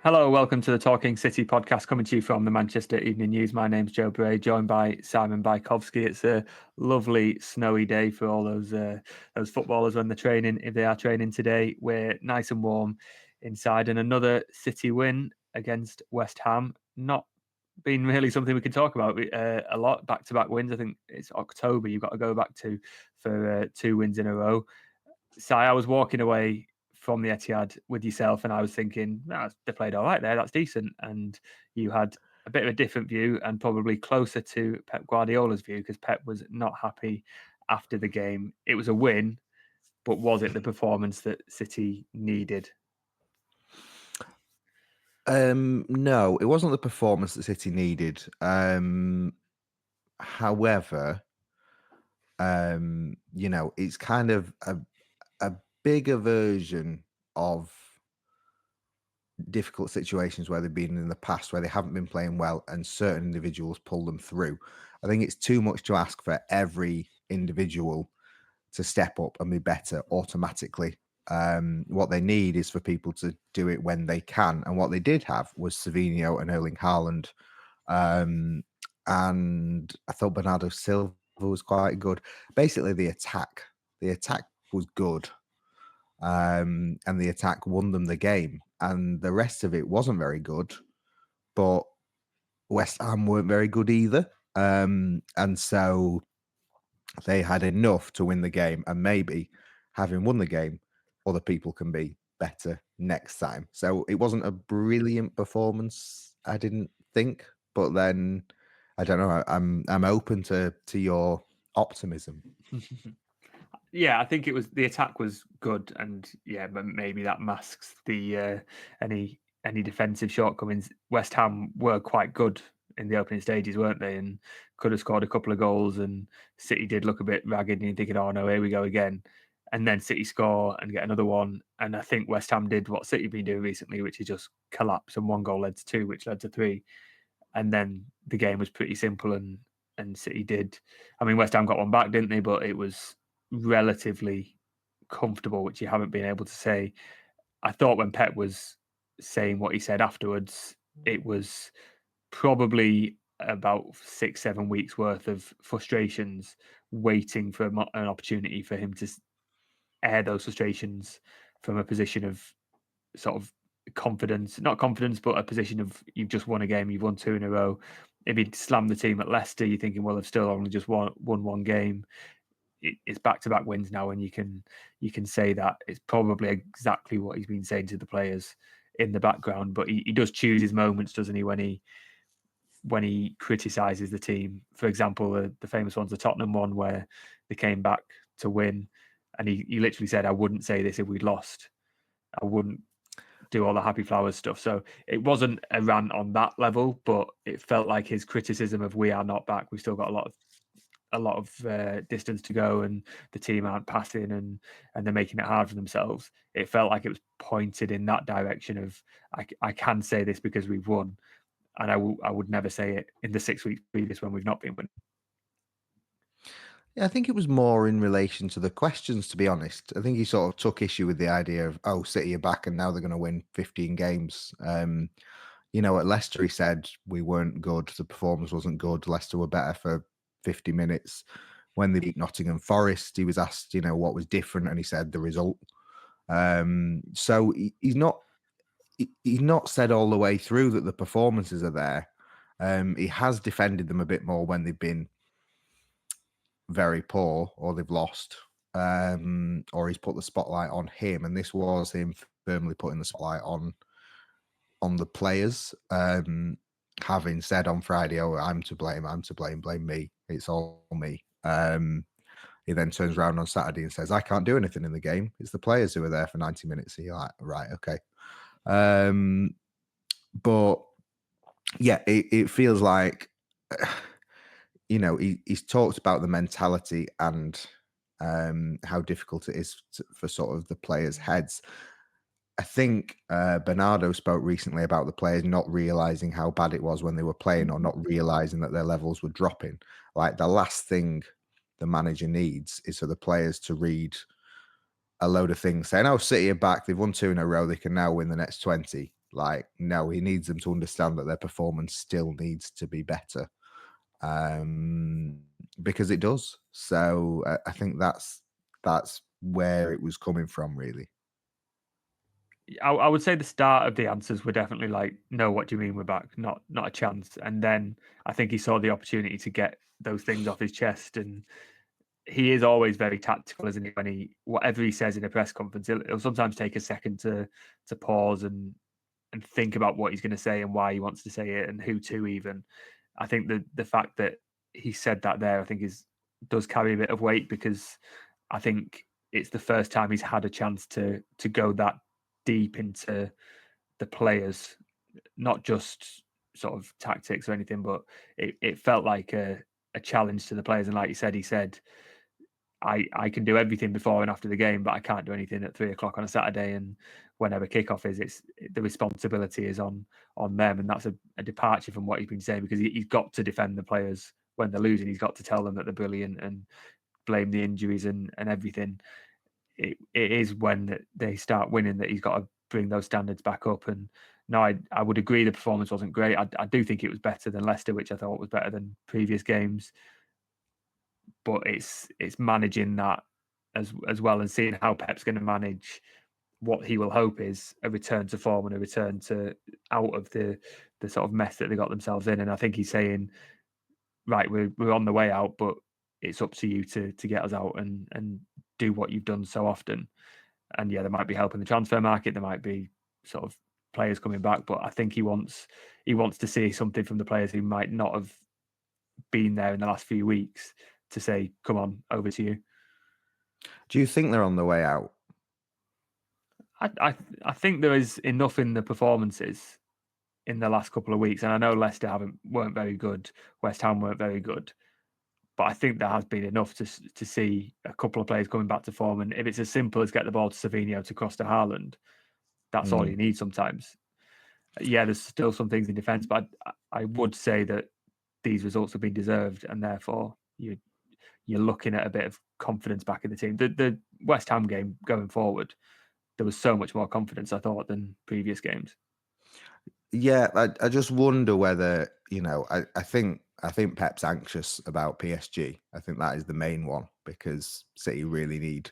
Hello, welcome to the Talking City podcast, coming to you from the Manchester Evening News. My name's Joe Bray, joined by Simon Bajkowski. It's a lovely snowy day for all those footballers when they're training. If they are training today, we're nice and warm inside, and another City win against West Ham. Not been really something we can talk about a lot. Back-to-back wins. I think it's October. You've got to go back to for 2 wins in a row. Si, I was walking away from the Etihad with yourself, and I was thinking, they played all right there. That's decent. And you had a bit of a different view, and probably closer to Pep Guardiola's view, because Pep was not happy after the game. It was a win, but was it the performance that City needed? No, it wasn't the performance that City needed. However, it's kind of a bigger version of difficult situations where they've been in the past, where they haven't been playing well and certain individuals pull them through. I think it's too much to ask for every individual to step up and be better automatically. What they need is for people to do it when they can. And what they did have was Savinho and Erling Haaland. And I thought Bernardo Silva was quite good. Basically, the attack was good. And the attack won them the game. And the rest of it wasn't very good. But West Ham weren't very good either. And so they had enough to win the game. And maybe having won the game, other people can be better next time. So it wasn't a brilliant performance, I didn't think. But then I don't know. I'm open to your optimism. Yeah, I think it was the attack was good, and but maybe that masks the any defensive shortcomings. West Ham were quite good in the opening stages, weren't they? And could have scored a couple of goals, and City did look a bit ragged, and you're thinking, oh no, here we go again. And then City score and get another one. And I think West Ham did what City have been doing recently, which is just collapse, and one goal led to 2, which led to 3. And then the game was pretty simple, and City did. I mean, West Ham got one back, didn't they? But it was relatively comfortable, which you haven't been able to say. I thought when Pep was saying what he said afterwards, it was probably about 6-7 weeks worth of frustrations waiting for an opportunity for him to air those frustrations from a position of sort of confidence, not confidence, but a position of you've just won a game, you've won 2 in a row. If he'd slammed the team at Leicester, you're thinking, well, they've still only just won one game. It's back-to-back wins now, and you can say that it's probably exactly what he's been saying to the players in the background. But he does choose his moments, doesn't he? When he criticises the team, for example, the famous one's the Tottenham one where they came back to win, and he literally said, "I wouldn't say this if we'd lost. I wouldn't do all the happy flowers stuff." So it wasn't a rant on that level, but it felt like his criticism of we are not back. We've still got a lot of distance to go, and the team aren't passing, and they're making it hard for themselves. It felt like it was pointed in that direction of I can say this because we've won, and I would never say it in the 6 weeks previous when we've not been winning. Yeah, I think it was more in relation to the questions, to be honest. I think he sort of took issue with the idea of, oh, City are back and now they're going to win 15 games. At Leicester, he said we weren't good. The performance wasn't good. Leicester were better for 50 minutes. When they beat Nottingham Forest, he was asked, what was different, and he said the result. So he's not said all the way through that the performances are there. He has defended them a bit more when they've been very poor or they've lost, or he's put the spotlight on him, and this was him firmly putting the spotlight on the players, having said on Friday, "Oh, I'm to blame, blame me, it's all me." He then turns around on Saturday and says, "I can't do anything in the game. It's the players who are there for 90 minutes." So you're like, right, okay. But yeah, it feels like he's talked about the mentality and how difficult it is for sort of the players' heads. I think Bernardo spoke recently about the players not realizing how bad it was when they were playing, or not realizing that their levels were dropping. Like, the last thing the manager needs is for the players to read a load of things saying, "Oh, City are back. They've won 2 in a row. They can now win the next 20." Like, no, he needs them to understand that their performance still needs to be better, because it does. So I think that's where it was coming from, really. I would say the start of the answers were definitely like, "No, what do you mean we're back? Not a chance." And then I think he saw the opportunity to get those things off his chest, and he is always very tactical, isn't he? When whatever he says in a press conference, he'll sometimes take a second to pause and think about what he's going to say and why he wants to say it and who to even. I think the fact that he said that there, I think does carry a bit of weight, because I think it's the first time he's had a chance to go that deep into the players, not just sort of tactics or anything, but it felt like a challenge to the players. And like you said, he said, I can do everything before and after the game, but I can't do anything at 3 o'clock on a Saturday. And whenever kickoff is, the responsibility is on them, and that's a departure from what he's been saying, because he's got to defend the players when they're losing. He's got to tell them that they're brilliant and blame the injuries and everything. It is when they start winning that he's got to bring those standards back up. And no, I would agree the performance wasn't great. I do think it was better than Leicester, which I thought was better than previous games, but it's managing that as well, and seeing how Pep's going to manage what he will hope is a return to form and a return to out of the sort of mess that they got themselves in. And I think he's saying, right, we're on the way out, but it's up to you to get us out and do what you've done so often. And yeah, there might be help in the transfer market, there might be sort of players coming back, but I think he wants to see something from the players who might not have been there in the last few weeks, to say, come on, over to you. Do you think they're on the way out? I think there is enough in the performances in the last couple of weeks, and I know Leicester weren't very good, West Ham weren't very good, but I think there has been enough to see a couple of players coming back to form. And if it's as simple as get the ball to Savinho to cross to Haaland, that's all you need sometimes. Yeah, there's still some things in defence, but I would say that these results have been deserved, and therefore you're looking at a bit of confidence back in the team. The West Ham game going forward, there was so much more confidence, I thought, than previous games. Yeah, I just wonder whether, I think Pep's anxious about PSG. I think that is the main one, because City really need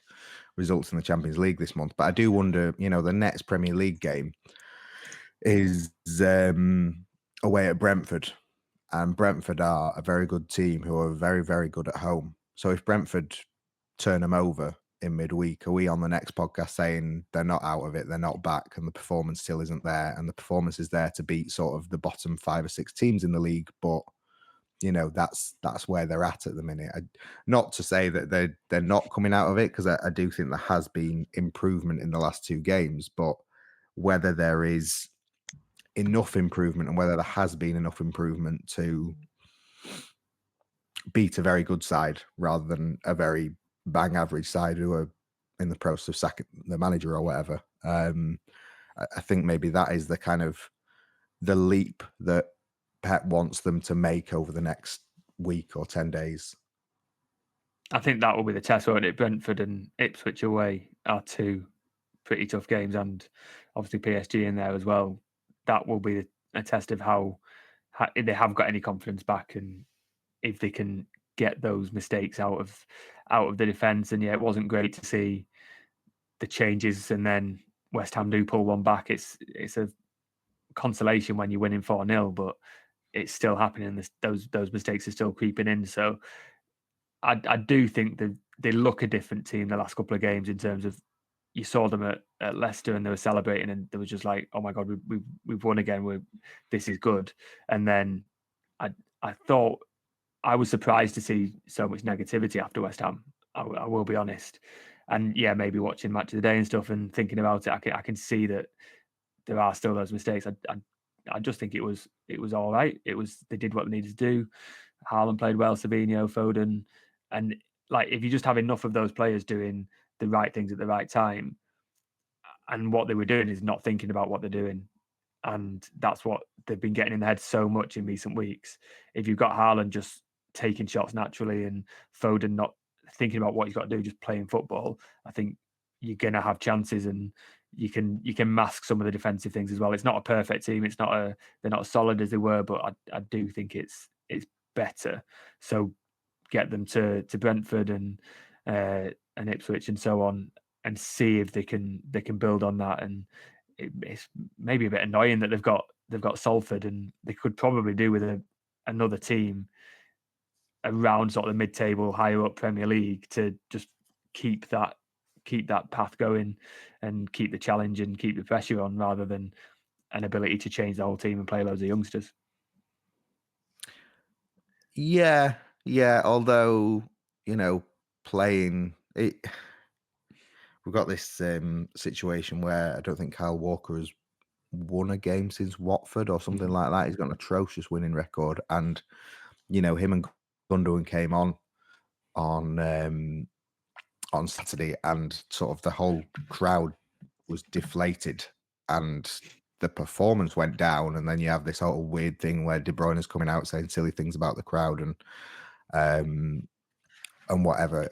results in the Champions League this month. But I do wonder, the next Premier League game is away at Brentford, and Brentford are a very good team who are very, very good at home. So if Brentford turn them over in midweek, are we on the next podcast saying they're not out of it, they're not back, and the performance still isn't there, and the performance is there to beat sort of the bottom 5 or 6 teams in the league, but that's where they're at the minute. Not to say that they're not coming out of it, because I do think there has been improvement in the last 2 games, but whether there is enough improvement and whether there has been enough improvement to beat a very good side rather than a very bang average side who are in the process of sacking the manager or whatever. I think maybe that is the kind of the leap that Pep wants them to make over the next week or 10 days. I think that will be the test, won't it? Brentford and Ipswich away are 2 pretty tough games, and obviously PSG in there as well. That will be a test of how if they have got any confidence back, and if they can get those mistakes out of the defence. And yeah, it wasn't great to see the changes, and then West Ham do pull one back. It's a consolation when you're winning 4-0, but it's still happening. Those mistakes are still creeping in. So I do think that they look a different team the last couple of games, in terms of, you saw them at Leicester and they were celebrating, and they were just like, oh my God, we've won again. This is good. And then I thought, I was surprised to see so much negativity after West Ham. I will be honest. And yeah, maybe watching Match of the Day and stuff and thinking about it, I can see that there are still those mistakes. I just think it was all right. They did what they needed to do. Haaland played well, Savinho, Foden, and like, if you just have enough of those players doing the right things at the right time, and what they were doing is not thinking about what they're doing, and that's what they've been getting in the head so much in recent weeks. If you've got Haaland just taking shots naturally, and Foden not thinking about what he's got to do, just playing football, I think you're going to have chances, and you can mask some of the defensive things as well. It's not a perfect team. They're not as solid as they were, but I do think it's better. So get them to Brentford and Ipswich and so on, and see if they can build on that. And it's maybe a bit annoying that they've got Salford, and they could probably do with another team around sort of the mid-table, higher up Premier League to just keep that path going and keep the challenge and keep the pressure on, rather than an ability to change the whole team and play loads of youngsters. Yeah. Although, playing it, we've got this situation where I don't think Kyle Walker has won a game since Watford or something like that. He's got an atrocious winning record, and him and Gundogan came on Saturday, and sort of the whole crowd was deflated, and the performance went down. And then you have this whole weird thing where De Bruyne is coming out saying silly things about the crowd and whatever.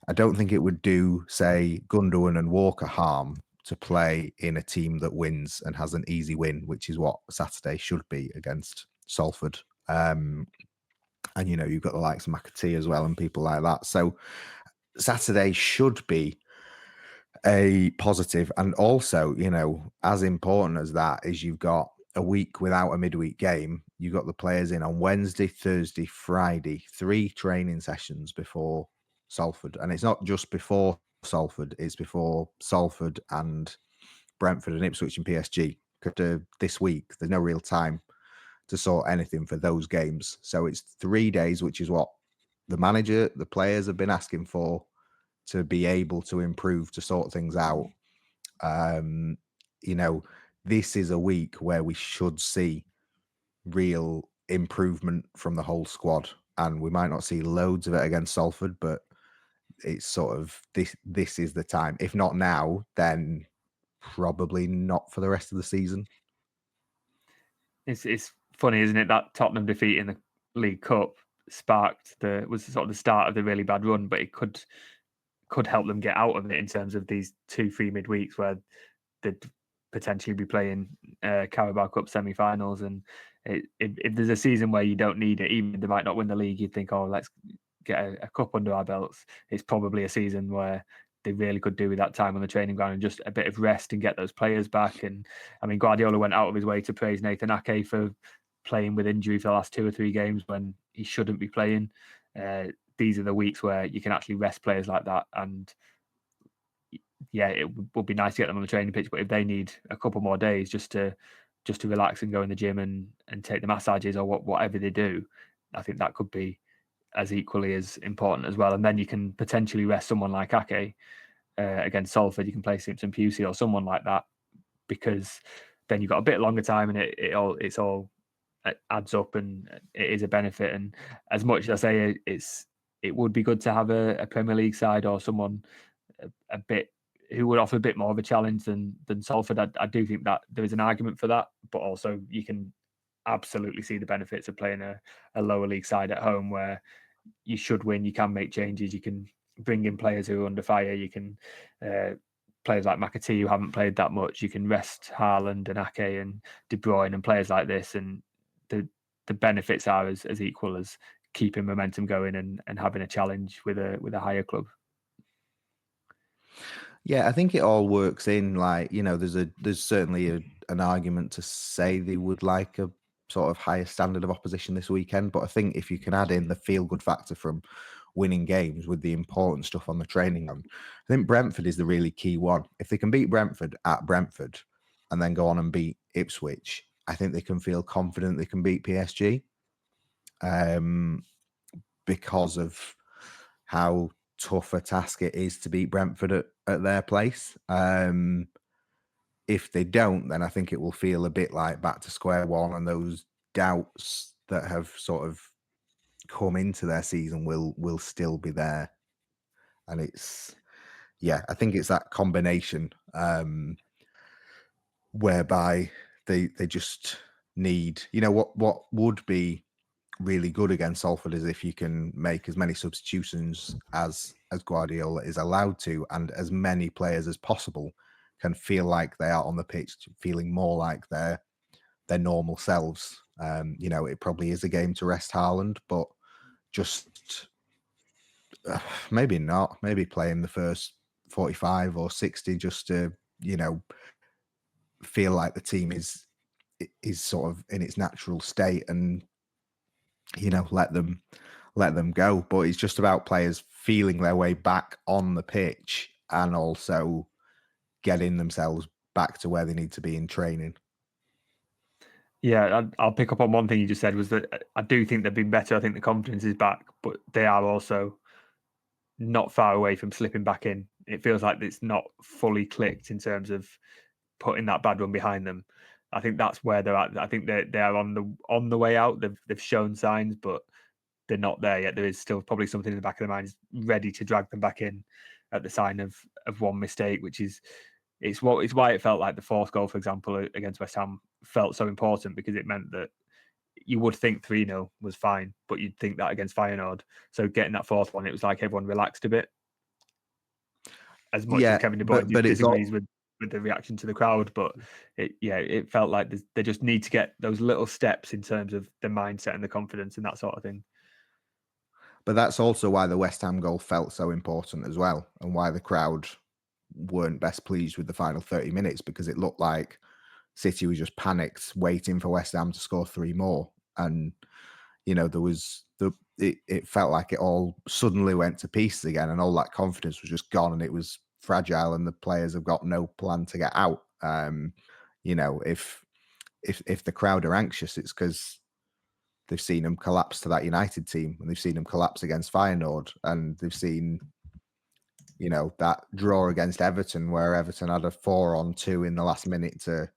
I don't think it would do, say, Gundogan and Walker harm to play in a team that wins and has an easy win, which is what Saturday should be against Salford. And you've got the likes of McAtee as well and people like that. So Saturday should be a positive. And also, as important as that is, you've got a week without a midweek game. You've got the players in on Wednesday, Thursday, Friday, 3 training sessions before Salford. And it's not just before Salford, it's before Salford and Brentford and Ipswich and PSG. Because this week, there's no real time to sort anything for those games. So it's 3 days, which is what the manager, the players have been asking for, to be able to improve, to sort things out. This is a week where we should see real improvement from the whole squad, and we might not see loads of it against Salford, but it's sort of this is the time. If not now, then probably not for the rest of the season. It's funny, isn't it, that Tottenham defeat in the League Cup was sort of the start of the really bad run, but it could help them get out of it in terms of these 2-3 midweeks where they'd potentially be playing Carabao Cup semi-finals. And if there's a season where you don't need it, even if they might not win the league, you'd think, oh, let's get a cup under our belts. It's probably a season where they really could do with that time on the training ground and just a bit of rest and get those players back. And I mean, Guardiola went out of his way to praise Nathan Ake for playing with injury for the last 2 or 3 games when he shouldn't be playing. These are the weeks where you can actually rest players like that. And yeah, it would be nice to get them on the training pitch, but if they need a couple more days just to relax and go in the gym and take the massages or whatever they do, I think that could be as equally as important as well. And then you can potentially rest someone like Ake against Salford. You can play Simpson Pusey or someone like that, because then you've got a bit longer time, and it all adds up, and it is a benefit. And as much as I say it would be good to have a Premier League side or someone a bit who would offer a bit more of a challenge than Salford, I do think that there is an argument for that, but also you can absolutely see the benefits of playing a lower league side at home where you should win. You can make changes. You can bring in players who are under fire. You can players like McAtee who haven't played that much. You can rest Haaland and Ake and De Bruyne and players like this, and the benefits are as equal as keeping momentum going and having a challenge with a higher club. Yeah, I think it all works in. Like, there's certainly an argument to say they would like a sort of higher standard of opposition this weekend. But I think if you can add in the feel-good factor from winning games with the important stuff on the training ground, I think Brentford is the really key one. If they can beat Brentford at Brentford and then go on and beat Ipswich, I think they can feel confident they can beat PSG, because of how tough a task it is to beat Brentford at their place. If they don't, then I think it will feel a bit like back to square one, and those doubts that have sort of come into their season will still be there. And I think it's that combination whereby they just need, what would be really good against Salford is if you can make as many substitutions as Guardiola is allowed to, and as many players as possible can feel like they are on the pitch, feeling more like their normal selves. It probably is a game to rest Haaland, but just maybe not. Maybe play him the first 45 or 60 just to, feel like the team is sort of in its natural state, and let them go. But it's just about players feeling their way back on the pitch and also getting themselves back to where they need to be in training. Yeah, I'll pick up on one thing you just said, was that I do think they've been better. I think the confidence is back, but they are also not far away from slipping back in. It feels like it's not fully clicked in terms of putting that bad run behind them. I think that's where they're at. I think they are on the way out. They've shown signs, but they're not there yet. There is still probably something in the back of their minds ready to drag them back in at the sign of one mistake, which is it's why it felt like the fourth goal, for example, against West Ham felt so important, because it meant that you would think 3-0 was fine, but you'd think that against Feyenoord. So getting that fourth one, it was like everyone relaxed a bit. As much as Kevin De Bruyne but it's disagrees with the reaction to the crowd, but it felt like they just need to get those little steps in terms of the mindset and the confidence and that sort of thing. But that's also why the West Ham goal felt so important as well, and why the crowd weren't best pleased with the final 30 minutes, because it looked like City was just panicked, waiting for West Ham to score 3 more. And, it felt like it all suddenly went to pieces again, and all that confidence was just gone, and it was fragile, and the players have got no plan to get out. If the crowd are anxious, it's because they've seen them collapse to that United team, and they've seen them collapse against Feyenoord, and they've seen, that draw against Everton, where Everton had a 4-on-2 in the last minute to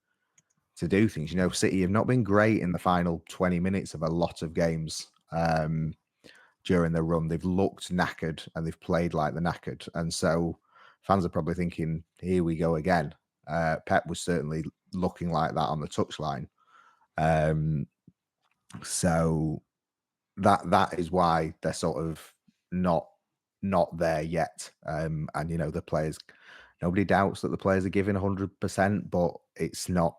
do things. City have not been great in the final 20 minutes of a lot of games during their run. They've looked knackered, and they've played like the knackered. And so fans are probably thinking, here we go again. Pep was certainly looking like that on the touchline. So that is why they're sort of not there yet. And the players, nobody doubts that the players are giving 100%, but it's not.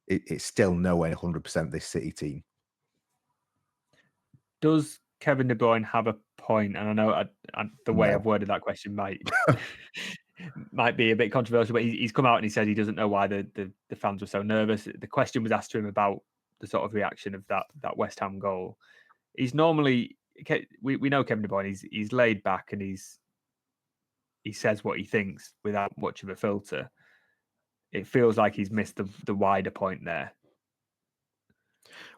It's still nowhere 100% this City team. Does Kevin De Bruyne have a point? And I know the way I've worded that question might be a bit controversial, but he's come out and he said he doesn't know why the fans were so nervous. The question was asked to him about the sort of reaction of that West Ham goal. He's normally, we know Kevin De Bruyne, he's laid back, and he says what he thinks without much of a filter. It feels like he's missed the wider point there.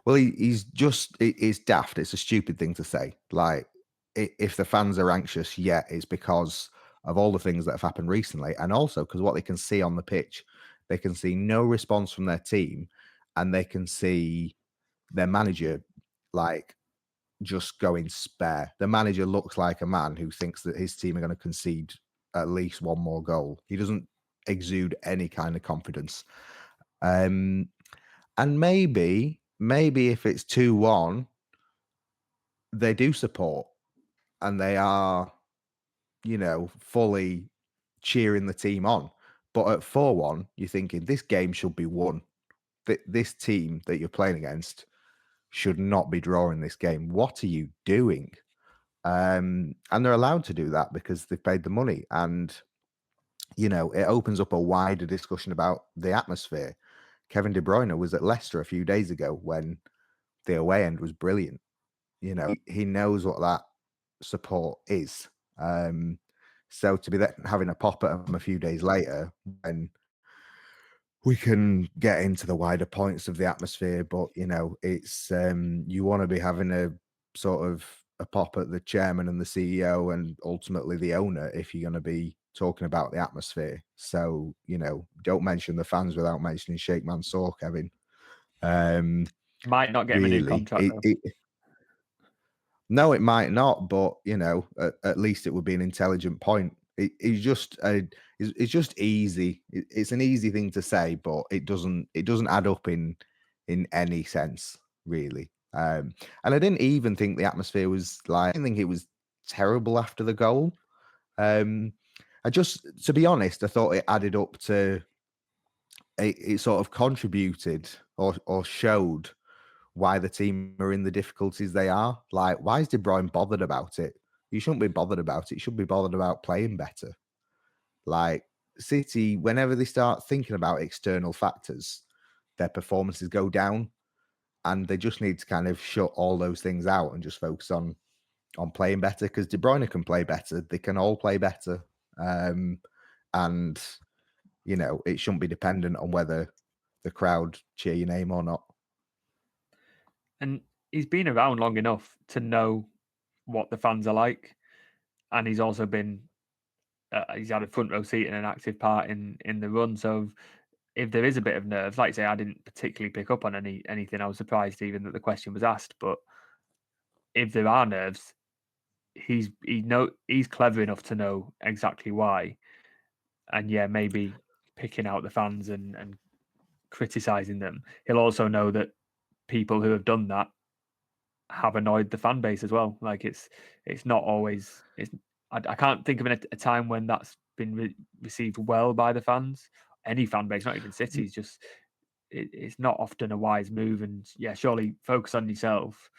Well, it's daft. It's a stupid thing to say. Like, if the fans are anxious, it's because of all the things that have happened recently, and also because what they can see on the pitch, they can see no response from their team, and they can see their manager like just going spare. The manager looks like a man who thinks that his team are going to concede at least one more goal. He doesn't exude any kind of confidence. And maybe if it's 2-1, they do support, and they are, fully cheering the team on. But at 4-1, you're thinking this game should be won. This team that you're playing against should not be drawing this game. What are you doing? And they're allowed to do that because they've paid the money. And, it opens up a wider discussion about the atmosphere. Kevin De Bruyne was at Leicester a few days ago when the away end was brilliant. He knows what that support is. So to be having a pop at him a few days later, when we can get into the wider points of the atmosphere, but it's you want to be having a sort of a pop at the chairman and the CEO and ultimately the owner if you're going to be talking about the atmosphere. So don't mention the fans without mentioning Sheikh Mansour, Kevin. Might not get him a new contract. No, it might not, but at least it would be an intelligent point. It's just easy. It's an easy thing to say, but it doesn't add up in any sense, really. And I didn't even think the atmosphere was I didn't think it was terrible after the goal. I to be honest, I thought it added up to it sort of contributed or showed why the team are in the difficulties they are. Like, why is De Bruyne bothered about it? You shouldn't be bothered about it. You should be bothered about playing better. Like City, whenever they start thinking about external factors, their performances go down, and they just need to kind of shut all those things out and just focus on playing better. Because De Bruyne can play better. They can all play better. And it shouldn't be dependent on whether the crowd cheer your name or not. And he's been around long enough to know what the fans are like, and he's also been he's had a front row seat and an active part in the run. So if there is a bit of nerves, like I say, I didn't particularly pick up on anything. I was surprised even that the question was asked. But if there are nerves, he's clever enough to know exactly why. And yeah, maybe picking out the fans and criticizing them. He'll also know that people who have done that have annoyed the fan base as well. Like it's not always I can't think of a time when that's been received well by the fans. Any fan base, not even City's, just it's not often a wise move. And yeah, surely focus on yourself.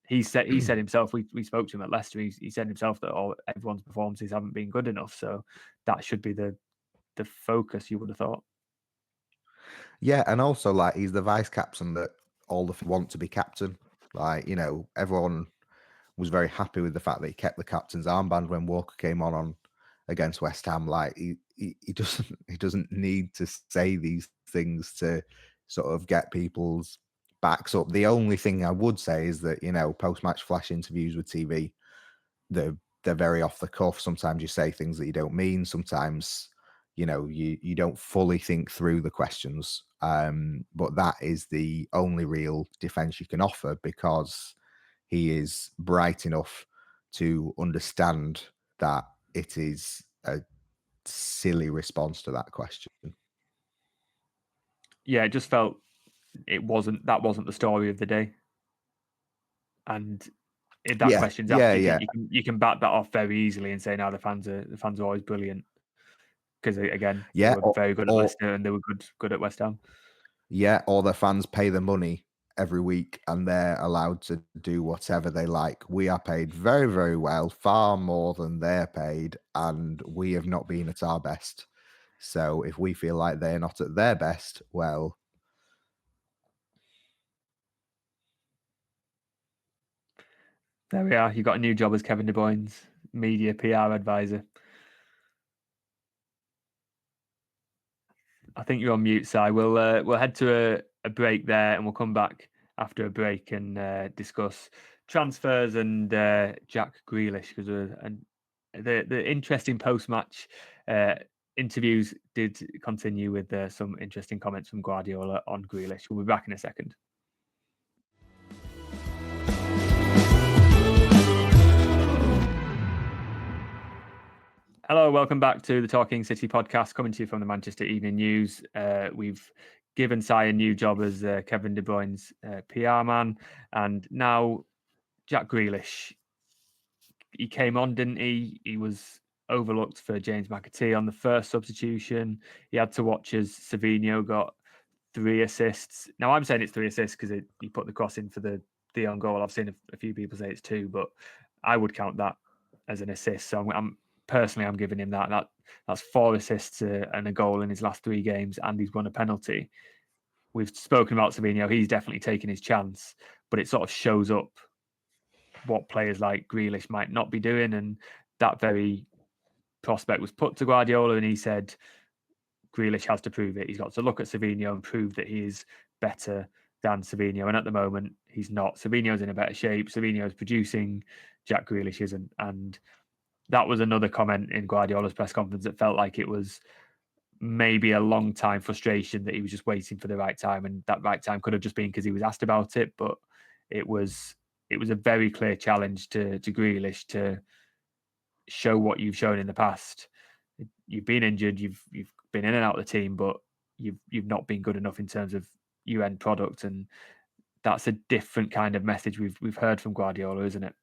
He said himself. We spoke to him at Leicester. He said himself that everyone's performances haven't been good enough. So that should be the focus. You would have thought. Yeah, and also like he's the vice captain that all the want to be captain. Like, everyone was very happy with the fact that he kept the captain's armband when Walker came on against West Ham. Like he doesn't need to say these things to sort of get people's backs up. The only thing I would say is that, post-match flash interviews with TV, they're very off the cuff. Sometimes you say things that you don't mean. Sometimes, you don't fully think through the questions. But that is the only real defense you can offer, because he is bright enough to understand that it is a silly response to that question. Yeah, it just felt that wasn't the story of the day. And if that question's asked, you can back that off very easily and say, "No, the fans are always brilliant," because again, they were very good at Leicester and they were good at West Ham. Yeah, or the fans pay the money every week and they're allowed to do whatever they like. We are paid very, very well, far more than they're paid, and we have not been at our best. So if we feel like they're not at their best, well. There we are. You got a new job as Kevin De Bruyne's media PR advisor. I think you're on mute, Si. We'll head to a break there, and we'll come back after a break and discuss transfers and Jack Grealish, because the interesting post-match interviews did continue with some interesting comments from Guardiola on Grealish. We'll be back in a second. Hello, welcome back to the Talking City podcast, coming to you from the Manchester Evening News. We've given Si a new job as Kevin De Bruyne's PR man, and now Jack Grealish. He came on, didn't he? He was overlooked for James McAtee on the first substitution. He had to watch as Savinho got 3 assists. Now, I'm saying it's 3 assists because he put the cross in for the own goal. I've seen a few people say it's 2, but I would count that as an assist. So I'm giving him that. That's 4 assists and a goal in his last 3 games, and he's won a penalty. We've spoken about Savinho. He's definitely taken his chance, but it sort of shows up what players like Grealish might not be doing. And that very prospect was put to Guardiola, and he said Grealish has to prove it. He's got to look at Savinho and prove that he is better than Savinho. And at the moment, he's not. Savinho's in a better shape. Savinho's producing. Jack Grealish isn't. And that was another comment in Guardiola's press conference that felt like it was maybe a long time frustration, that he was just waiting for the right time. And that right time could have just been because he was asked about it. But it was a very clear challenge to Grealish to show what you've shown in the past. You've been injured, you've been in and out of the team, but you've not been good enough in terms of your end product, and that's a different kind of message we've heard from Guardiola, isn't it?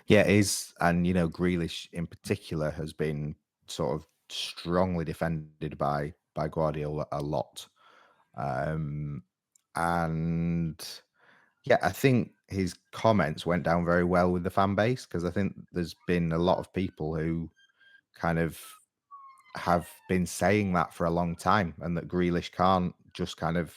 Yeah, it is. And Grealish in particular has been sort of strongly defended by Guardiola a lot. And yeah, I think his comments went down very well with the fan base, because I think there's been a lot of people who kind of have been saying that for a long time, and that Grealish can't just kind of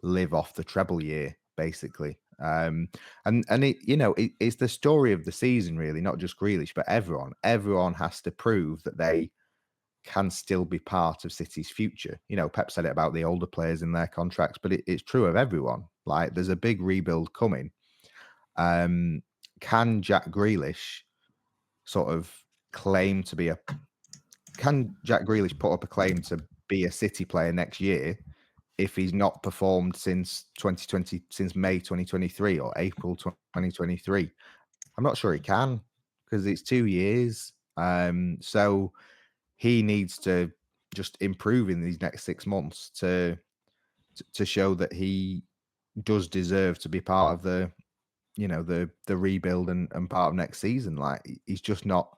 live off the treble year, basically. And it, it's the story of the season, really, not just Grealish, but everyone. Everyone has to prove that they can still be part of City's future. Pep said it about the older players in their contracts, but it's true of everyone. Like, there's a big rebuild coming. Can Jack Grealish sort of claim to be can Jack Grealish put up a claim to be a City player next year if he's not performed since May 2023 or April 2023? I'm not sure he can, because it's 2 years. So he needs to just improve in these next 6 months to show that he does deserve to be part of the rebuild and part of next season. Like, he's just not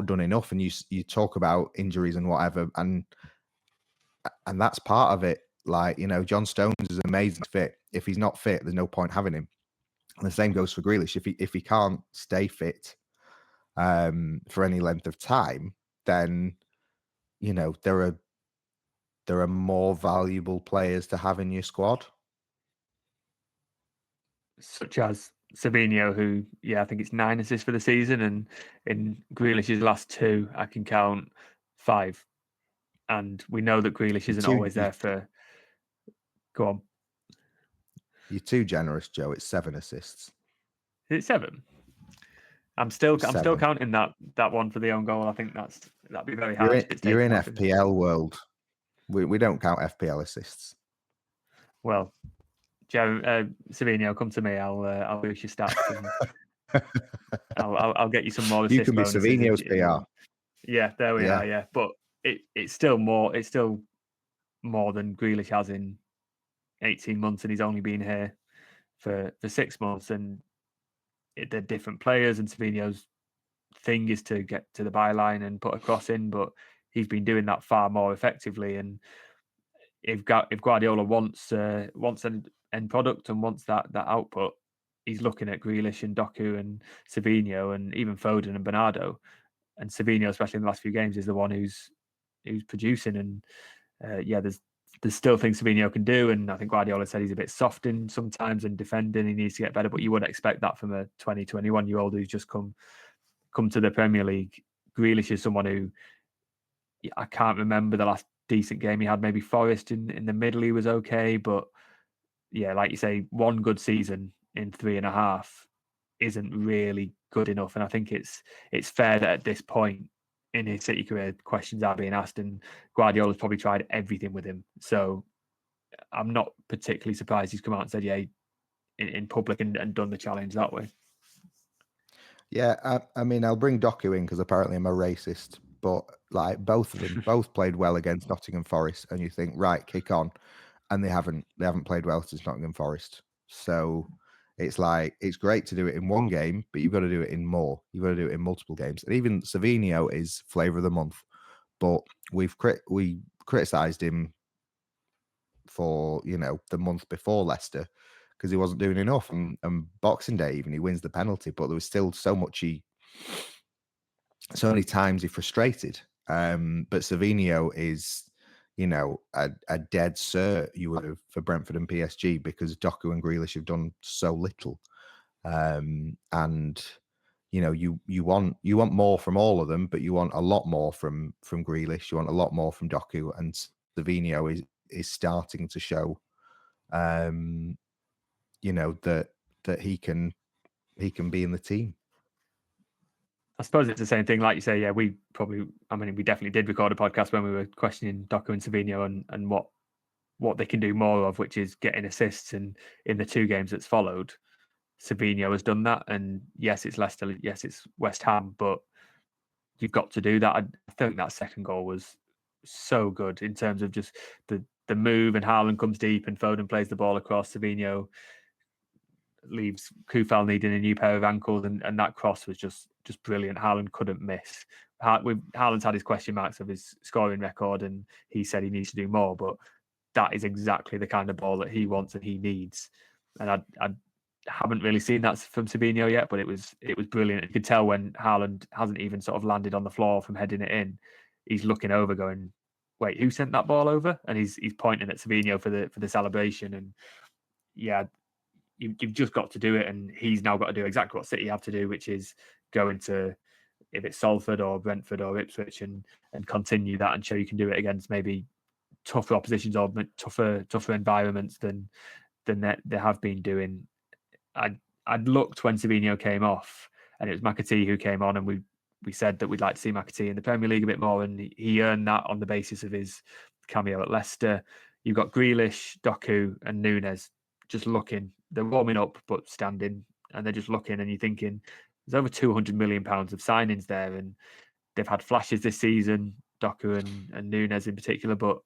done enough. And you talk about injuries and whatever, and that's part of it. Like, John Stones is amazing fit. If he's not fit, there's no point having him. And the same goes for Grealish. If he can't stay fit for any length of time, then there are more valuable players to have in your squad, such as Savinho, who, I think it's 9 assists for the season, and in Grealish's last 2, I can count 5. And we know that Grealish isn't always there for. Go on. You're too generous, Joe. It's 7 assists. Is it 7? I'm still counting that one for the own goal. I think that'd be very hard. You're in FPL world. We don't count FPL assists. Well, Joe, Savinho, come to me. I'll boost your stats. And I'll get you some more assist bonuses. You can be Savinho's PR. Yeah, there we are. Yeah, but it's still more. It's still more than Grealish has in 18 months, and he's only been here for 6 months. And they're different players. And Savinho's thing is to get to the byline and put a cross in, but he's been doing that far more effectively. And if Guardiola wants an end product and wants that output, he's looking at Grealish and Doku and Savinho and even Foden and Bernardo. And Savinho, especially in the last few games, is the one who's producing. And there's still things Savinho can do. And I think Guardiola said he's a bit soft in sometimes and defending. He needs to get better, but you would expect that from a 20, 21-year-old who's just come to the Premier League. Grealish is someone who, I can't remember the last decent game he had. Maybe Forest in the middle, he was okay, but like you say, one good season in 3.5 isn't really good enough. And I think it's fair that at this point in his City career, questions are being asked, and Guardiola's probably tried everything with him. So I'm not particularly surprised he's come out and said in public and done the challenge that way. Yeah, I mean, I'll bring Doku in because apparently I'm a racist, but like, both of them both played well against Nottingham Forest, and you think, right, kick on, and they haven't played well since Nottingham Forest. So it's like, it's great to do it in one game, but you've got to do it in more. You've got to do it in multiple games. And even Savinho is flavour of the month, but we criticised him for the month before Leicester because he wasn't doing enough, and Boxing Day even he wins the penalty, but there was still so many times he frustrated. But Savinho is a dead cert you would have for Brentford and PSG, because Doku and Grealish have done so little. And you want more from all of them, but you want a lot more from Grealish, you want a lot more from Doku, and Savinho is starting to show that he can be in the team. I suppose it's the same thing, like you say. Yeah, we definitely did record a podcast when we were questioning Doku and Savinho and what they can do more of, which is getting assists. And in the 2 games that's followed, Savinho has done that. And yes, it's Leicester, yes, it's West Ham, but you've got to do that. I think that second goal was so good in terms of just the move, and Haaland comes deep and Foden plays the ball across. Savinho leaves Kufal needing a new pair of ankles, and that cross was just brilliant. Haaland couldn't miss. Haaland's had his question marks of his scoring record, and he said he needs to do more, but that is exactly the kind of ball that he wants and he needs. And I haven't really seen that from Savinho yet, but it was brilliant. You could tell when Haaland hasn't even sort of landed on the floor from heading it in, he's looking over, going, "Wait, who sent that ball over?" And he's pointing at Savinho for the celebration. And yeah, you've just got to do it, and he's now got to do exactly what City have to do, which is go into, if it's Salford or Brentford or Ipswich, and continue that and show you can do it against maybe tougher oppositions or tougher environments than they have been doing. I'd looked when Savinho came off, and it was McAtee who came on, and we said that we'd like to see McAtee in the Premier League a bit more, and he earned that on the basis of his cameo at Leicester. You've got Grealish, Doku, and Nunes just looking. They're warming up but standing, and they're just looking, and you're thinking there's over £200 million of signings there, and they've had flashes this season, Doku and Nunes in particular, but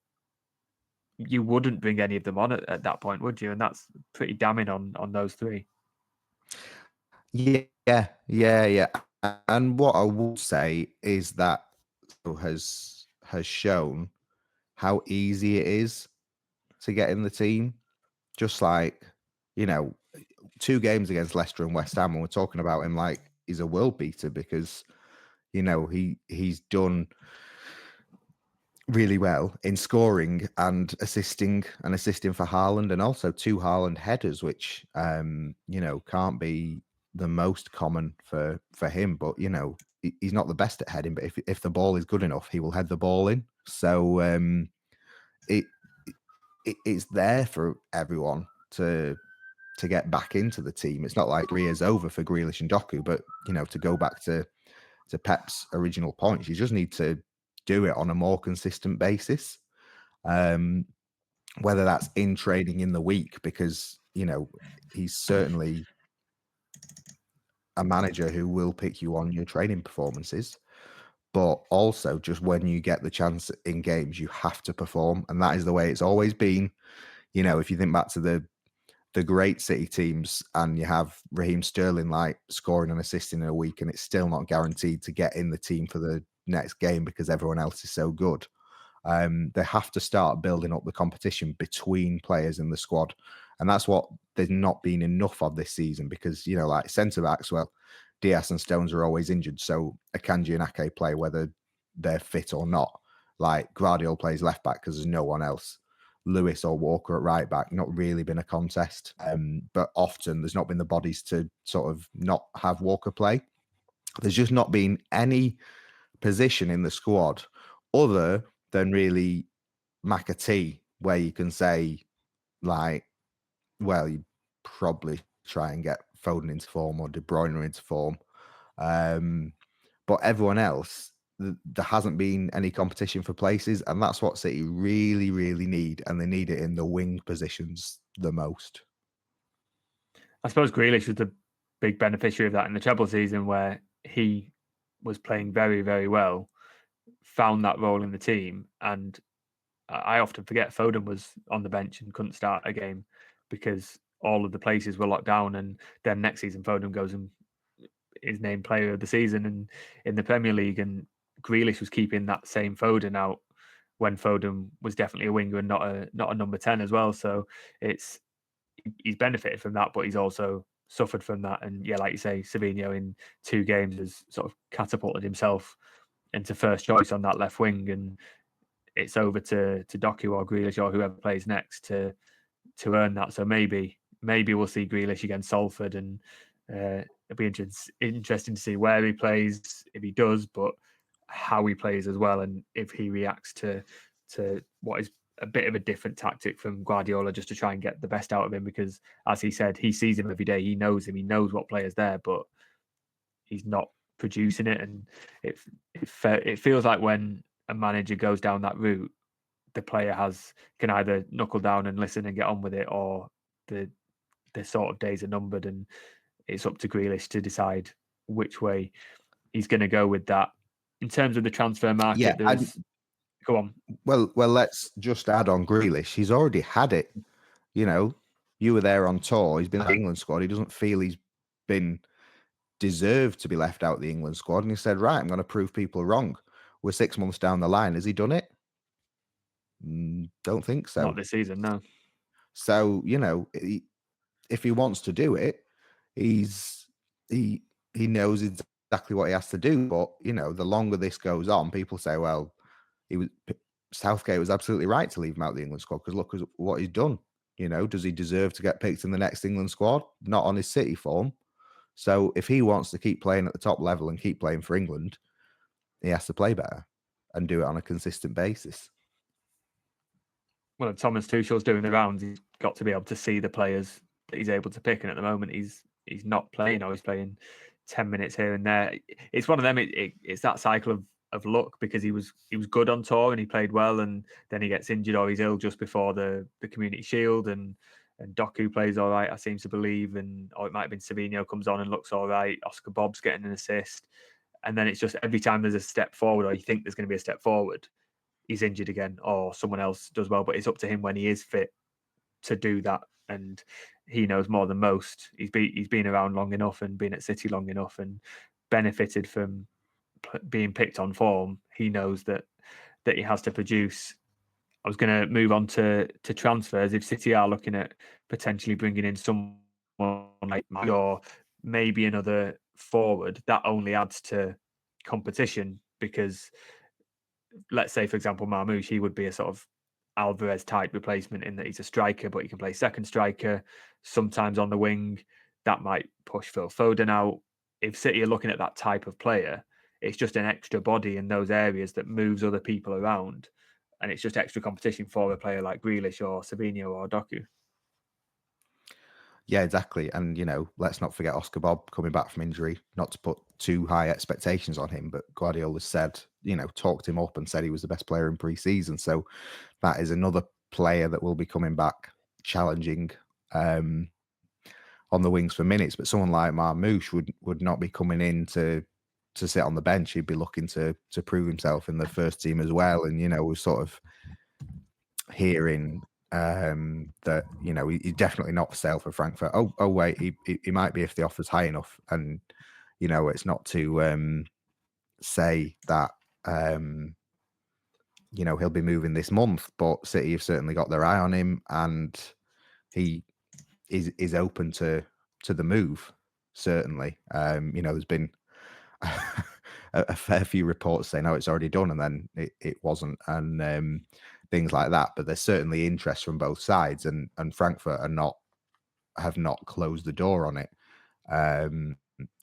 you wouldn't bring any of them on at that point, would you? And that's pretty damning on those three. Yeah. And what I will say is that has shown how easy it is to get in the team. Just like, 2 games against Leicester and West Ham, and we're talking about him like he's a world beater because, he's done really well in scoring and assisting for Haaland, and also 2 Haaland headers, which can't be the most common for him, but he's not the best at heading, but if the ball is good enough, he will head the ball in. So it's there for everyone to get back into the team. It's not like career's over for Grealish and Doku, but to go back to Pep's original points, you just need to do it on a more consistent basis. Whether that's in training in the week, because he's certainly a manager who will pick you on your training performances, but also just when you get the chance in games, you have to perform, and that is the way it's always been. If you think back to the great City teams, and you have Raheem Sterling like scoring and assisting in a week, and it's still not guaranteed to get in the team for the next game because everyone else is so good. They have to start building up the competition between players in the squad, and that's what there's not been enough of this season, because like centre backs, well, Diaz and Stones are always injured, so Akanji and Ake play whether they're fit or not. Like Guardiola plays left back because there's no one else. Lewis or Walker at right back, not really been a contest, but often there's not been the bodies to sort of not have Walker play. There's just not been any position in the squad other than really McAtee where you can say, like, well, you probably try and get Foden into form or De Bruyne into form. But everyone else, there hasn't been any competition for places, and that's what City really, really need, and they need it in the wing positions the most. I suppose Grealish was the big beneficiary of that in the treble season, where he was playing very, very well, found that role in the team, and I often forget Foden was on the bench and couldn't start a game because all of the places were locked down, and then next season Foden goes and is named player of the season and in the Premier League, and Grealish was keeping that same Foden out when Foden was definitely a winger and not a number 10 as well. So he's benefited from that, but he's also suffered from that. And yeah, like you say, Savinho in 2 games has sort of catapulted himself into first choice on that left wing, and it's over to Doku or Grealish or whoever plays next to earn that. So maybe we'll see Grealish against Salford, and it'll be interesting to see where he plays, if he does, but how he plays as well, and if he reacts to what is a bit of a different tactic from Guardiola, just to try and get the best out of him, because as he said, he sees him every day, he knows him, he knows what player's there, but he's not producing it. And it feels like when a manager goes down that route, the player can either knuckle down and listen and get on with it, or the sort of days are numbered, and it's up to Grealish to decide which way he's going to go with that. In terms of the transfer market, go on. Well, let's just add on Grealish. He's already had it. You were there on tour. He's been in the England squad. He doesn't feel he's been deserved to be left out of the England squad. And he said, right, I'm going to prove people wrong. We're 6 months down the line. Has he done it? Don't think so. Not this season, no. So, if he wants to do it, he knows exactly what he has to do. But, the longer this goes on, people say, well, Southgate was absolutely right to leave him out of the England squad because look at what he's done. Does he deserve to get picked in the next England squad? Not on his City form. So if he wants to keep playing at the top level and keep playing for England, he has to play better and do it on a consistent basis. Well, if Thomas Tuchel's doing the rounds, he's got to be able to see the players that he's able to pick. And at the moment, he's not playing, or he's playing 10 minutes here and there. It's one of them. It's that cycle of luck, because he was good on tour and he played well, and then he gets injured or he's ill just before the Community Shield, and Doku plays all right, I seem to believe, or it might have been Savinho comes on and looks all right. Oscar Bobb's getting an assist, and then it's just every time there's a step forward, or you think there's going to be a step forward, he's injured again, or someone else does well. But it's up to him when he is fit to do that, and he knows more than most. He's been around long enough and been at City long enough and benefited from being picked on form. He knows that he has to produce. I was going to move on to transfers. If City are looking at potentially bringing in someone like Mike, or maybe another forward, that only adds to competition, because let's say, for example, Marmoush, he would be a sort of Alvarez type replacement in that he's a striker, but he can play second striker, sometimes on the wing. That might push Phil Foden out. If City are looking at that type of player, it's just an extra body in those areas that moves other people around. And it's just extra competition for a player like Grealish or Savinho or Doku. Yeah, exactly. And, let's not forget Oscar Bobb coming back from injury, not to put too high expectations on him, but Guardiola said, talked him up and said he was the best player in pre-season. So that is another player that will be coming back challenging on the wings for minutes. But someone like Marmoush would not be coming in to sit on the bench. He'd be looking to prove himself in the first team as well. And, we're sort of hearing that he's definitely not for sale for Frankfurt. Oh wait, he might be if the offer's high enough. And it's not to say that he'll be moving this month, but City have certainly got their eye on him, and he is open to the move. Certainly, there's been a fair few reports saying, "Oh, it's already done," and then it wasn't, and things like that. But there's certainly interest from both sides, and Frankfurt have not closed the door on it.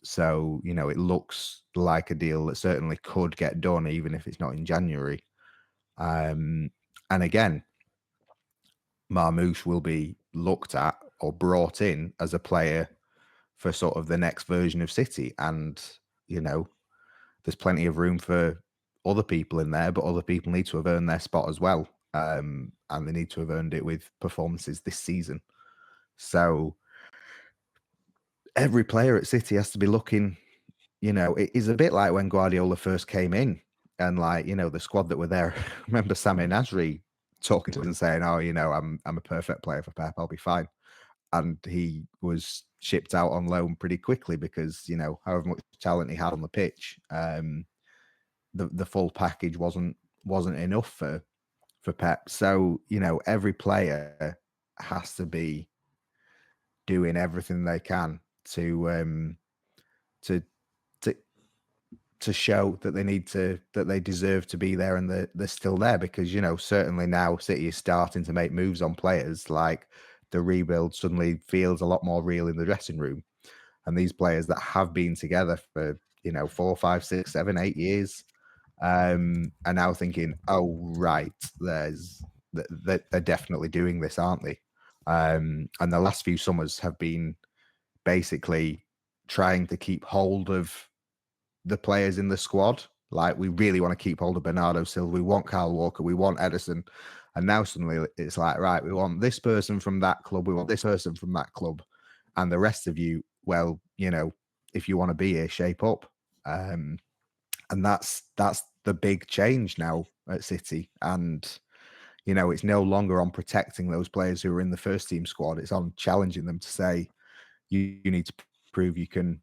So it looks like a deal that certainly could get done, even if it's not in January. And again, Marmoush will be looked at or brought in as a player for sort of the next version of City, and there's plenty of room for other people in there, but other people need to have earned their spot as well. And they need to have earned it with performances this season. So every player at City has to be looking, it is a bit like when Guardiola first came in, and the squad that were there. I remember Samir Nasri talking to us and saying, "Oh, I'm a perfect player for Pep. I'll be fine." And he was shipped out on loan pretty quickly because, however much talent he had on the pitch, the full package wasn't enough for Pep. So, every player has to be doing everything they can to show that they deserve to be there, and they're still there, because certainly now City is starting to make moves on players. Like the rebuild suddenly feels a lot more real in the dressing room, and these players that have been together for 4, 5, 6, 7, 8 years are now thinking, oh right, they're definitely doing this, aren't they? And the last few summers have been basically trying to keep hold of the players in the squad. Like, we really want to keep hold of Bernardo Silva, we want Kyle Walker, we want Edison, and now suddenly it's like, right, we want this person from that club, we want this person from that club, and the rest of you, well, if you want to be here, shape up. And that's the big change now at City. And It's no longer on protecting those players who are in the first team squad. It's on challenging them to say, you need to prove you can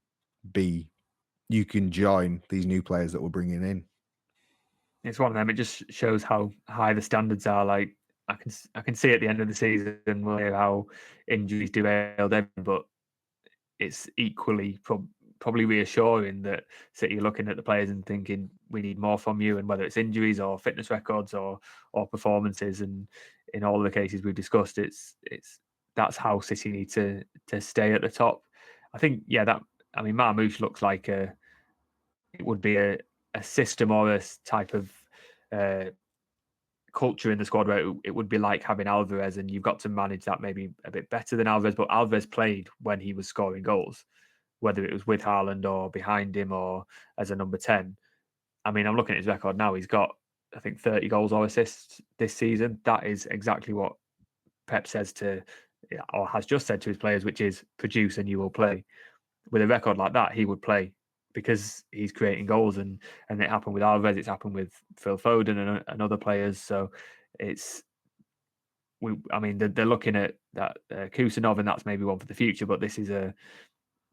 join these new players that we're bringing in. It's one of them. It just shows how high the standards are. Like I can see at the end of the season how injuries derailed everything, but it's equally probably reassuring that City are looking at the players and thinking we need more from you, and whether it's injuries or fitness records or performances, and in all the cases we've discussed, it's that's how City need to stay at the top. I think Marmoush looks like it would be a system or a type of uh, culture in the squad where it would be like having Alvarez, and you've got to manage that maybe a bit better than Alvarez. But Alvarez played when he was scoring goals, whether it was with Haaland or behind him or as a number 10. I mean, I'm looking at his record now. He's got, I think, 30 goals or assists this season. That is exactly what Pep says to, or has just said to his players, which is produce and you will play. With a record like that, he would play because he's creating goals, and it happened with Alvarez. It's happened with Phil Foden and other players. So it's they're looking at that Khusanov, and that's maybe one for the future. But this is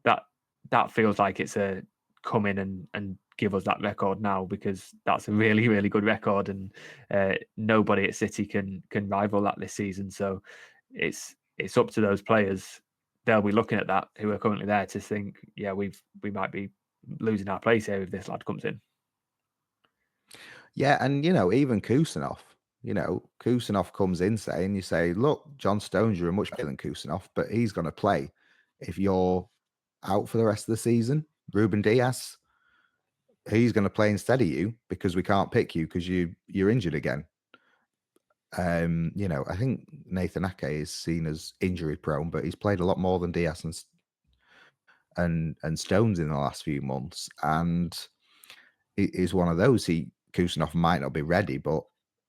that feels like it's a come in and give us that record now, because that's a really, really good record, and nobody at City can rival that this season. So it's up to those players. They'll be looking at that who are currently there to think, yeah, we might be losing our place here if this lad comes in. Yeah, and even Khusanov comes in saying, you say, look, John Stones, you're much better than Khusanov, but he's going to play. If you're out for the rest of the season, Ruben Diaz, he's going to play instead of you because we can't pick you because you're injured again. I think Nathan Ake is seen as injury prone, but he's played a lot more than Diaz and Stones in the last few months, and it is one of those. Kusanov might not be ready, but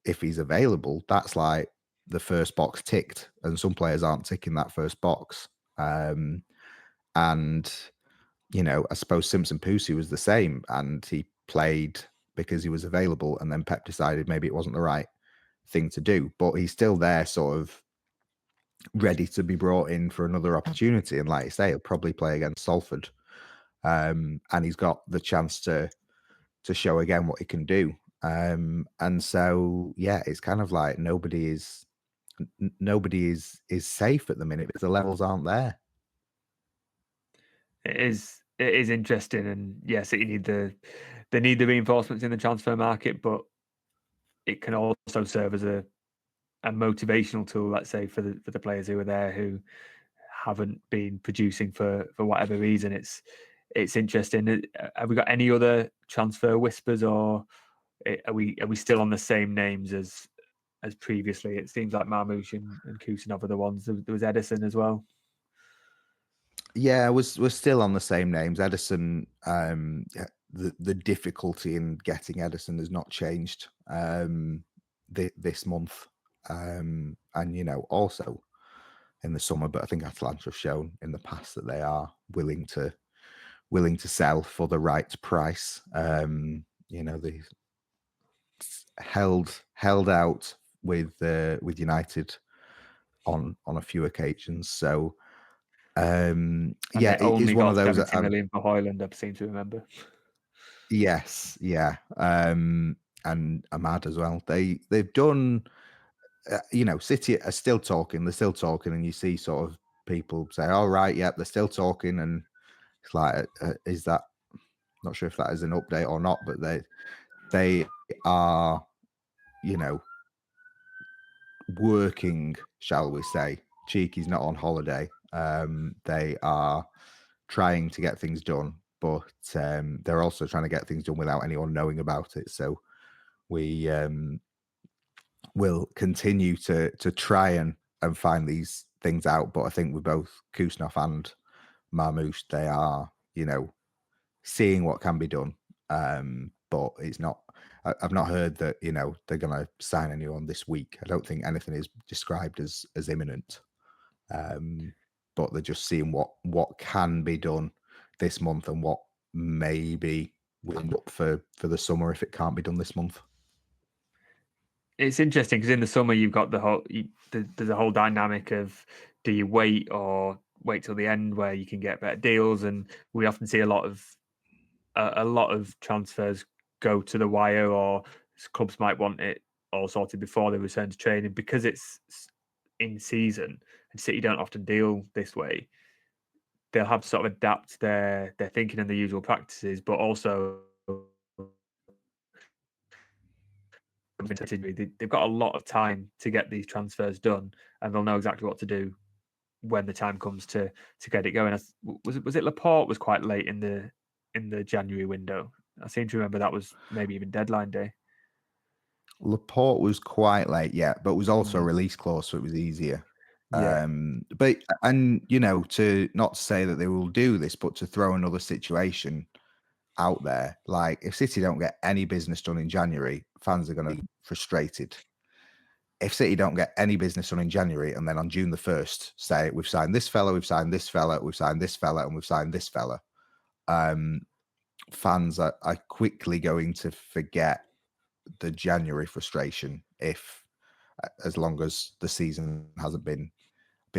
if he's available, that's like the first box ticked, and some players aren't ticking that first box. And I suppose Simpson Pusi was the same, and he played because he was available, and then Pep decided maybe it wasn't the right thing to do, but he's still there, sort of ready to be brought in for another opportunity. And like I say, he'll probably play against Salford, and he's got the chance to show again what he can do. And so yeah, it's kind of like nobody is safe at the minute because the levels aren't there. It is interesting, and yes, they need the reinforcements in the transfer market, but it can also serve as a motivational tool, let's say, for the players who are there who haven't been producing for whatever reason. It's interesting. Have we got any other transfer whispers, or are we still on the same names as previously? It seems like Marmoush and Khusanov are the ones. There was Edison as well. Yeah, we're still on the same names. Edison, the difficulty in getting Edison has not changed this month, and also in the summer. But I think Atalanta have shown in the past that they are willing to sell for the right price. They held out with United on a few occasions. So And yeah, they it is only one of got those. 70 million for Hoyland, I seem to remember. Yes, yeah, and Ahmad as well. They've done. City are still talking. They're still talking, and you see sort of people say, "All right, yep, they're still talking," and it's like, is that? Not sure if that is an update or not, but they are, working, shall we say. Cheeky's not on holiday. They are trying to get things done, but they're also trying to get things done without anyone knowing about it. So we will continue to try and find these things out. But I think with both Kusnov and Marmoush, they are, seeing what can be done. But it's not. I've not heard that they're going to sign anyone this week. I don't think anything is described as imminent. But they're just seeing what can be done this month and what maybe will end up for the summer if it can't be done this month. It's interesting because in the summer you've got there's a whole dynamic of do you wait or wait till the end where you can get better deals, and we often see a lot of transfers go to the wire, or clubs might want it all sorted before they return to training because it's in season, and City don't often deal this way. They'll have to sort of adapt their thinking and the usual practices, but also they've got a lot of time to get these transfers done, and they'll know exactly what to do when the time comes to get it going. Was it Laporte was quite late in the January window? I seem to remember that was maybe even deadline day. Laporte was quite late, yeah, but was also a Mm, release clause, so it was easier. yeah, But and you know, to not say that they will do this, but to throw another situation out there, like if City don't get any business done in January, fans are going to be frustrated. If City don't get any business done in January, and then on June the 1st say we've signed this fella, we've signed this fella, we've signed this fella, and we've signed this fella, um, fans are quickly going to forget the January frustration if as long as the season hasn't been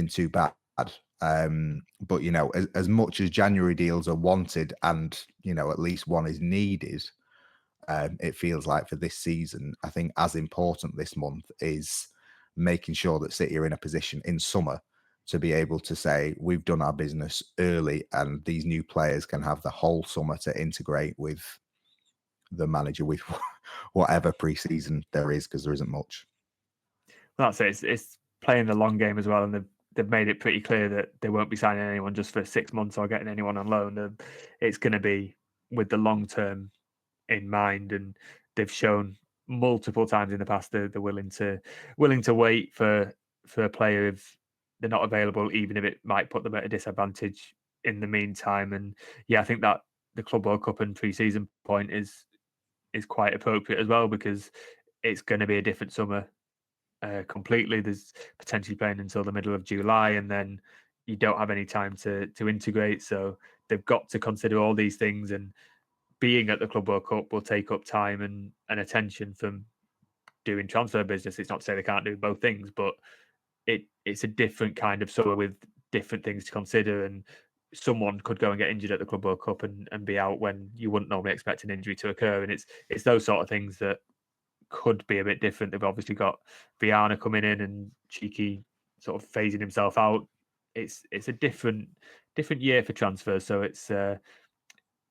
too bad. But you know, as much as January deals are wanted, and you know, at least one is needed, it feels like for this season, I think as important this month is making sure that City are in a position in summer to be able to say we've done our business early, and these new players can have the whole summer to integrate with the manager with whatever preseason there is, because there isn't much. that's it. It's playing the long game as well, and they've made it pretty clear that they won't be signing anyone just for 6 months or getting anyone on loan. It's going to be with the long term in mind, and they've shown multiple times in the past they're willing to wait for a player if they're not available, even if it might put them at a disadvantage in the meantime. And yeah, I think that the Club World Cup and pre-season point is quite appropriate as well, because it's going to be a different summer completely. There's potentially playing until the middle of July, and then you don't have any time to integrate. So they've got to consider all these things, and being at the Club World Cup will take up time and attention from doing transfer business. It's not to say they can't do both things, but it's a different kind of summer with different things to consider. And someone could go and get injured at the Club World Cup and be out when you wouldn't normally expect an injury to occur. And it's those sort of things that could be a bit different. They've obviously got Viana coming in and cheeky sort of phasing himself out. It's a different year for transfers. So it's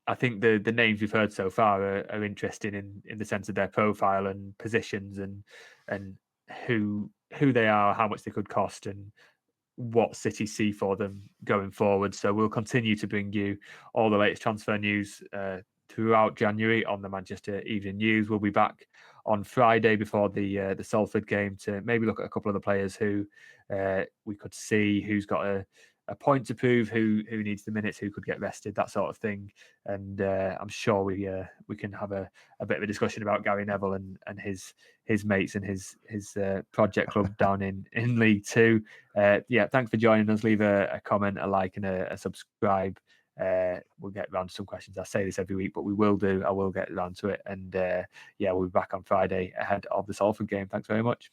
I think the names we've heard so far are interesting in the sense of their profile and positions, and who they are, how much they could cost, and what City see for them going forward. So we'll continue to bring you all the latest transfer news throughout January on the Manchester Evening News. We'll be back on Friday before the Salford game to maybe look at a couple of the players who we could see, who's got a point to prove, who needs the minutes, who could get rested, that sort of thing. And I'm sure we can have a bit of a discussion about Gary Neville and his mates and his project club down in League Two. Yeah, thanks for joining us. Leave a comment, a like, and a subscribe. We'll get around to some questions. I say this every week, but we will do. I will get around to it. And yeah, we'll be back on Friday ahead of the Salford game. Thanks very much.